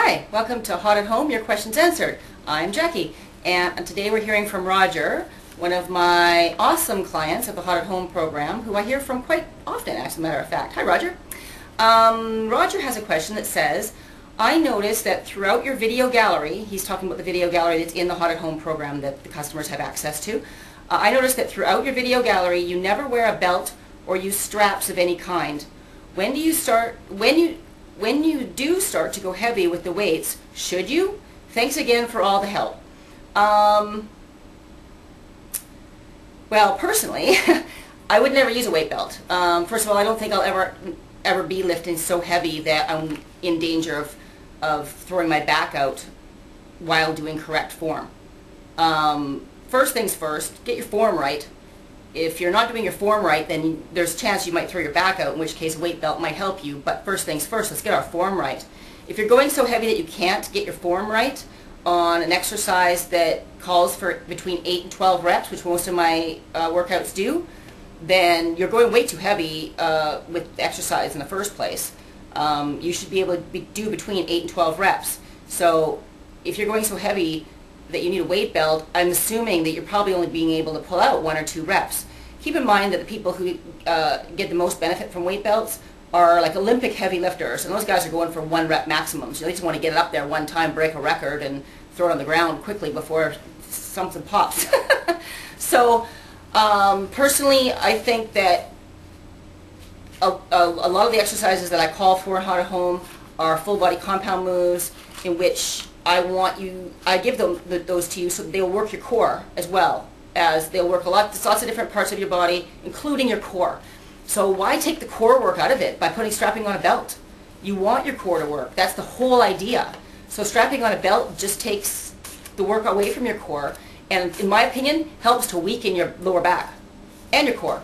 Hi, welcome to Hot at Home, Your Questions Answered. I'm Jackie, and today we're hearing from Roger, one of my awesome clients of the Hot at Home program, who I hear from quite often, as a matter of fact. Hi, Roger. Roger has a question that says, I noticed that throughout your video gallery, he's talking about the video gallery that's in the Hot at Home program that the customers have access to. I noticed that throughout your video gallery, you never wear a belt or use straps of any kind. When you do start to go heavy with the weights, should you? Thanks again for all the help. Well, personally, I would never use a weight belt. First of all, I don't think I'll ever be lifting so heavy that I'm in danger of throwing my back out while doing correct form. First things first, get your form right. If you're not doing your form right, then there's a chance you might throw your back out, in which case a weight belt might help you. But first things first, let's get our form right. If you're going so heavy that you can't get your form right on an exercise that calls for between 8 and 12 reps, which most of my workouts do, then you're going way too heavy with exercise in the first place. You should be able to do between 8 and 12 reps. So if you're going so heavy that you need a weight belt, I'm assuming that you're probably only being able to pull out 1 or 2 reps. Keep in mind that the people who get the most benefit from weight belts are like Olympic heavy lifters, and those guys are going for 1 rep maximums. They just want to get it up there one time, break a record, and throw it on the ground quickly before something pops. So personally, I think that a lot of the exercises that I call for in Hot at Home are full body compound moves, in which I give those to you so that they'll work your core as well as they'll work lots of different parts of your body, including your core. So why take the core work out of it by strapping on a belt? You want your core to work. That's the whole idea. So strapping on a belt just takes the work away from your core, and in my opinion, helps to weaken your lower back and your core.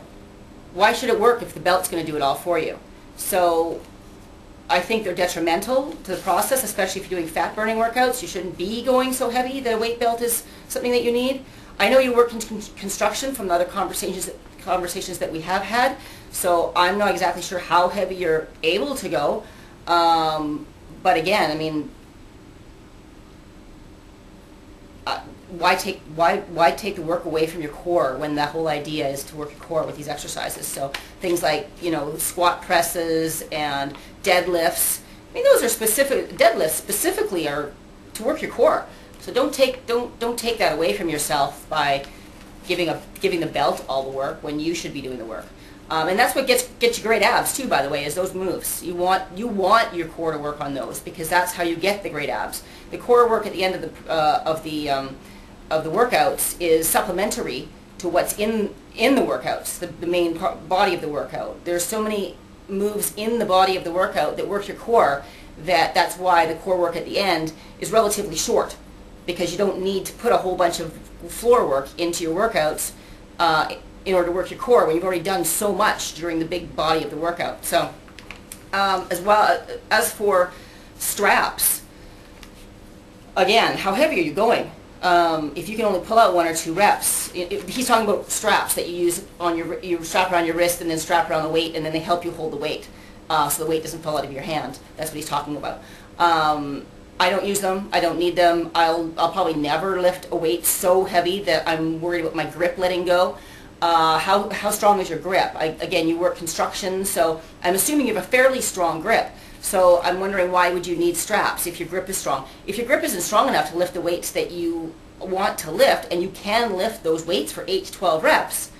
Why should it work if the belt's going to do it all for you? So I think they're detrimental to the process, especially if you're doing fat burning workouts. You shouldn't be going so heavy that a weight belt is something that you need. I know you work in construction from the other conversations that we have had, so I'm not exactly sure how heavy you're able to go. But again, I mean, why take the work away from your core when the whole idea is to work your core with these exercises? So things like, squat presses and deadlifts. I mean, those are specific. Deadlifts specifically are to work your core. So don't take that away from yourself by giving the belt all the work when you should be doing the work. And that's what gets you great abs too, by the way, is those moves. You want your core to work on those, because that's how you get the great abs. The core work at the end of the workouts is supplementary to what's in the workouts, the main body of the workout. There's so many moves in the body of the workout that work your core that's why the core work at the end is relatively short, because you don't need to put a whole bunch of floor work into your workouts in order to work your core when you've already done so much during the big body of the workout. So as for straps, again, how heavy are you going? If you can only pull out 1 or 2 reps, he's talking about straps that you use on you strap around your wrist and then strap around the weight, and then they help you hold the weight, so the weight doesn't fall out of your hand. That's what he's talking about. I don't use them. I don't need them. I'll probably never lift a weight so heavy that I'm worried about my grip letting go. How strong is your grip? Again, you work construction, so I'm assuming you have a fairly strong grip. So I'm wondering, why would you need straps if your grip is strong? If your grip isn't strong enough to lift the weights that you want to lift, and you can lift those weights for 8 to 12 reps,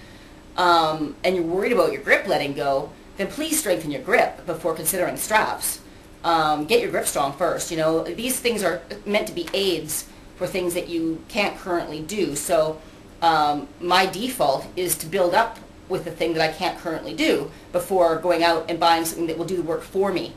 and you're worried about your grip letting go, then please strengthen your grip before considering straps. Get your grip strong first. These things are meant to be aids for things that you can't currently do. So my default is to build up with the thing that I can't currently do before going out and buying something that will do the work for me.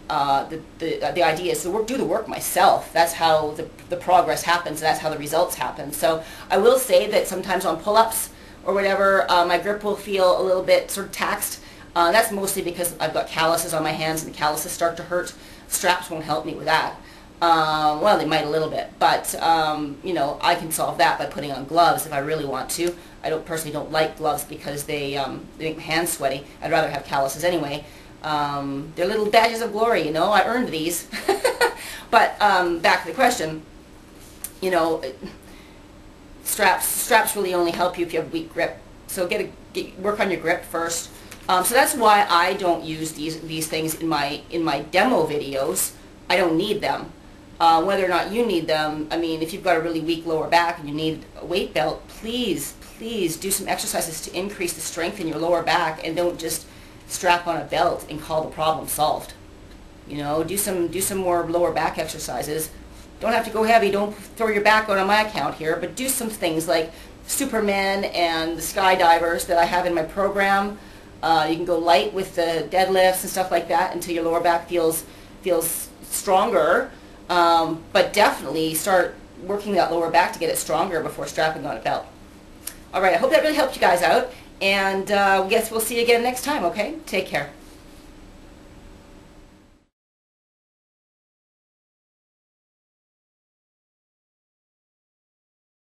The idea is to do the work myself. That's how the progress happens, and that's how the results happen. So I will say that sometimes on pull-ups or whatever, my grip will feel a little bit sort of taxed. That's mostly because I've got calluses on my hands, and the calluses start to hurt. Straps won't help me with that. Well, they might a little bit, but I can solve that by putting on gloves if I really want to. I personally don't like gloves because they make my hands sweaty. I'd rather have calluses anyway. They're little badges of glory, I earned these. But back to the question, you know, straps really only help you if you have weak grip. So work on your grip first. So that's why I don't use these things in my demo videos. I don't need them. Whether or not you need them, I mean, if you've got a really weak lower back and you need a weight belt, please do some exercises to increase the strength in your lower back, and don't just strap on a belt and call the problem solved. You know, do some more lower back exercises. Don't have to go heavy. Don't throw your back out on my account here, but do some things like Superman and the skydivers that I have in my program. You can go light with the deadlifts and stuff like that until your lower back feels stronger. But definitely start working that lower back to get it stronger before strapping on a belt. All right, I hope that really helped you guys out, and I guess we'll see you again next time, okay? Take care.